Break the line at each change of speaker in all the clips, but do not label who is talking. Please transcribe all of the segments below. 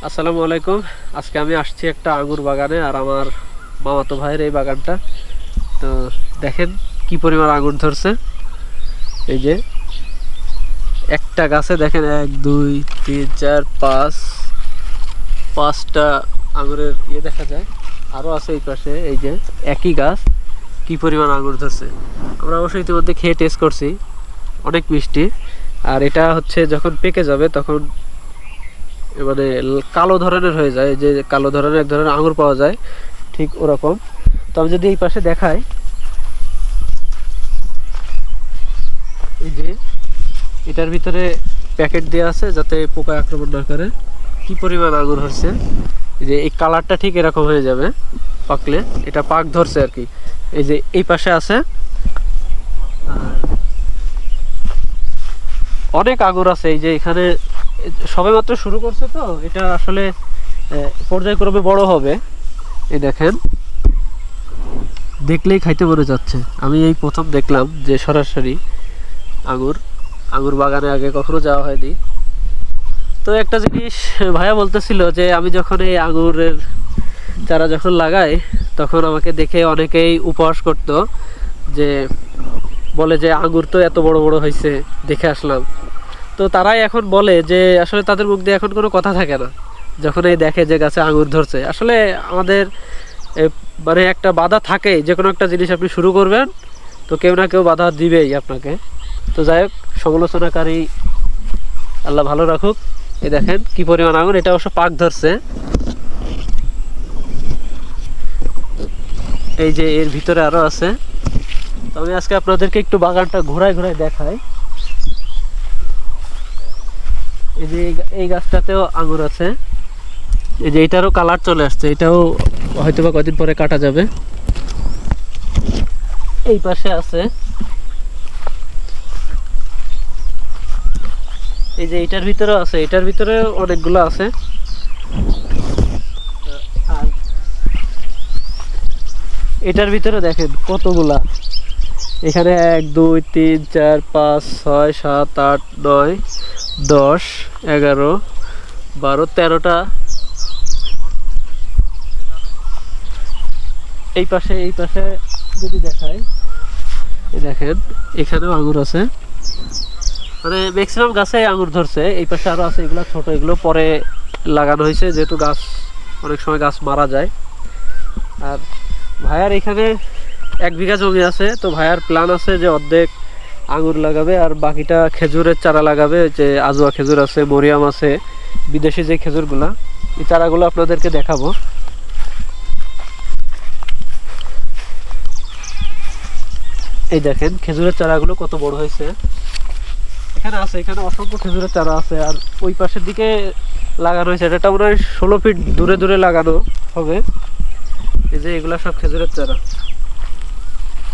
আসসালামু আলাইকুম। আজকে আমি আসছি একটা আঙ্গুর বাগানে, আর আমার মামাতো ভাইয়ের এই বাগানটা। তো দেখেন কি পরিমাণ আঙ্গুর ধরছে। এই যে একটা গাছে দেখেন 1 2 3 4 5 5টা আঙ্গুরের দেখা যায়। আরও আছে এই পাশে। এই যে একই গাছ, কি পরিমাণ আঙ্গুর ধরছে। আমরা অবশ্যই ইতিমধ্যে খেয়ে টেস্ট করছি, অনেক মিষ্টি। আর এটা হচ্ছে যখন পেকে যাবে তখন মানে কালো ধরনের হয়ে যায়, যে কালো ধরনের এক ধরনের আঙুর পাওয়া যায়, ঠিক ওরকম। তো আমি যদি এই পাশে দেখাই, এই যে এটার ভিতরে প্যাকেট দেওয়া আছে যাতে পোকা আক্রমণ না করে। কি পরিমাণ আঙুর হচ্ছে, যে এই কালারটা ঠিক এরকম হয়ে যাবে পাকলে। এটা পাক ধরছে আর কি। এই যে এই পাশে আছে অনেক আঙুর আছে। এই যে এখানে সবেমাত্র শুরু করছে, তো এটা আসলে পর্যায়ক্রমে বড় হবে। এই দেখেন, দেখলেই খাইতে মনে যাচ্ছে। আমি এই প্রথম দেখলাম যে সরাসরি আঙুর আঙুর বাগানে আগে কখনো যাওয়া হয়নি। তো একটা জিনিস ভাইয়া বলতেছিল যে আমি যখন এই আঙুরের চারা যখন লাগাই, তখন আমাকে দেখে অনেকেই উপহাস করতো, যে বলে যে আঙুর তো এত বড় বড় হয়েছে, দেখে আসলাম। তো তারাই এখন বলে যে আসলে তাদের মুখ দিয়ে এখন কোনো কথা থাকে না যখন এই দেখে যে গাছে আঙুর ধরছে। আসলে আমাদের মানে একটা বাধা থাকে, যে কোনো একটা জিনিস আপনি শুরু করবেন তো কেউ না কেউ বাধা দিবেই আপনাকে। তো যাই হোক, সমালোচনাকারী আল্লাহ ভালো রাখুক। এই দেখেন কি পরিমাণ আঙুর, এটা অবশ্য পাক ধরছে। এই যে এর ভিতরে আরো আছে। তো আমি আজকে আপনাদেরকে একটু বাগানটা ঘোরায় ঘোরায় দেখাই। এই যে এই গাছটাতেও আঙুর আছে। এই যে এটারও কালার চলে আসছে, এটাও হয়তো বা কদিন পরে কাটা যাবে। এই পাশে আছে, এই যে এটার ভিতরে আছে, এটার ভিতরে অনেকগুলো আছে। আর এটার ভিতরে দেখেন কতগুলা। এখানে 1 2 3 4 5 6 7 8 9 10 11 12 13টা। এই পাশে যদি দেখাই, এই দেখেন এখানেও আঙুর আছে। মানে ম্যাক্সিমাম গাছে আঙুর ধরছে। এই পাশে আরো আছে, এগুলো ছোট, এগুলো পরে লাগানো হয়েছে, যেহেতু গাছ অনেক সময় গাছ মারা যায়। আর ভাইয়ার এখানে 1 বিঘা জমি আছে। তো ভাইয়ার প্ল্যান আছে যে অর্ধেক আঙুর লাগাবে আর বাকিটা খেজুরের চারা লাগাবে। যে আজোয়া খেজুর আছে, মরিয়াম আছে, বিদেশি যে খেজুরগুলা, এই চারাগুলো আপনাদেরকে দেখাবো। এই দেখেন খেজুরের চারাগুলো কত বড় হয়েছে। এখানে আছে, এখানে অসংখ্য খেজুরের চারা আছে। আর ওই পাশের দিকে লাগানো হয়েছে, এটা মনে হয় 16 ফিট দূরে দূরে লাগানো হবে। এই যে এগুলা সব খেজুরের চারা।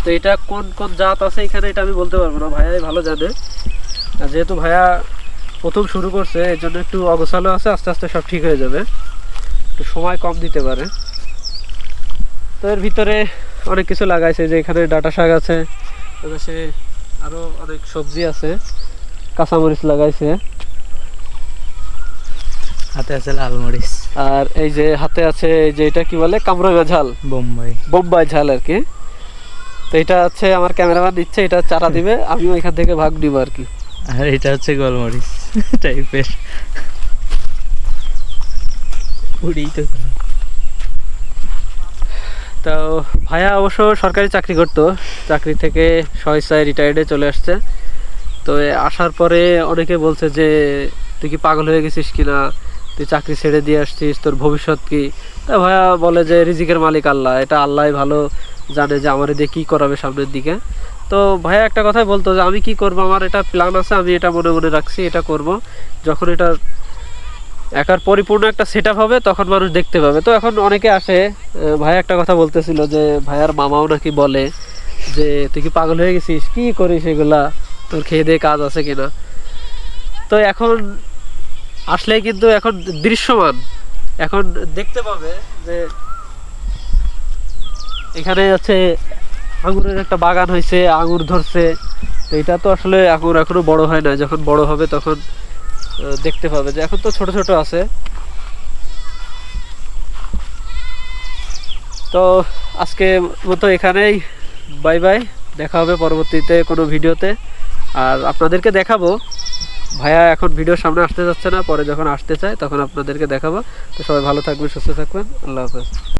তো এটা কোন কোন জাত আছে এখানে, এটা আমি বলতে পারবো না, ভাইয়াই ভালো জানে। আর যেহেতু ভাইয়া প্রথম শুরু করছে, এই জন্য একটু অগোছালো আছে। আস্তে আস্তে সব ঠিক হয়ে যাবে, একটু সময় কম দিতে পারে। তো এর ভিতরে অনেক কিছু লাগাইছে, যে এখানে ডাঁটা শাক আছে, এপাশে আরো অনেক সবজি আছে, কাঁচামরিচ লাগাইছে।
হাতে আছে লাল মরিচ।
আর এই যে হাতে আছে, এই যে এটা কি বলে, কামরাঙা ঝাল, বোম্বাই ঝাল আর কি। তো এটা হচ্ছে আমার ক্যামেরাম্যান দিচ্ছে, এটা চারা দিবে, আমিও এখান থেকে ভাগ নিব আর কি।
আর এটা হচ্ছে গোলমরিচ টাইপের।
তো ভাইয়া অবশ্য সরকারি চাকরি করতো, চাকরি থেকে স্বেচ্ছায় রিটায়ার্ডে চলে আসছে। তো আসার পরে অনেকে বলছে যে তুই কি পাগল হয়ে গেছিস কিনা, তুই চাকরি ছেড়ে দিয়ে আসছিস, তোর ভবিষ্যৎ কি। তা ভাইয়া বলে যে রিজিকের মালিক আল্লাহ, এটা আল্লাহ ভালো জানে যে আমার দিয়ে কী করাবে সামনের দিকে। তো ভাইয়া একটা কথাই বলতো যে আমি কি করব, আমার এটা প্ল্যান আছে, আমি এটা মনে মনে রাখছি, এটা করব। যখন এটা একার পরিপূর্ণ একটা সেট আপ হবে তখন মানুষ দেখতে পাবে। তো এখন অনেকে আসে। ভাইয়া একটা কথা বলতেছিল যে ভাইয়ার মামাও নাকি বলে যে তুই কি পাগল হয়ে গেছিস, কি করিস এগুলা, তোর খেয়ে দিয়ে কাজ আছে কিনা। তো এখন আসলে কিন্তু এখন দৃশ্যমান, এখন দেখতে পাবে যে এখানে আছে আঙুরের একটা বাগান হয়েছে, আঙুর ধরছে। তো এটা তো আসলে আঙুর এখনো বড় হয় না, যখন বড় হবে তখন দেখতে পাবে। যে এখন তো ছোট ছোট আছে। তো আজকে মতো এখানেই, বাই বাই, দেখা হবে পরবর্তীতে কোনো ভিডিওতে। আর আপনাদেরকে দেখাবো, ভাইয়া এখন ভিডিওর সামনে আসতে যাচ্ছে না, পরে যখন আসতে চায় তখন আপনাদেরকে দেখাবো। তো সবাই ভালো থাকবেন, সুস্থ থাকবেন, আল্লাহ হাফেজ।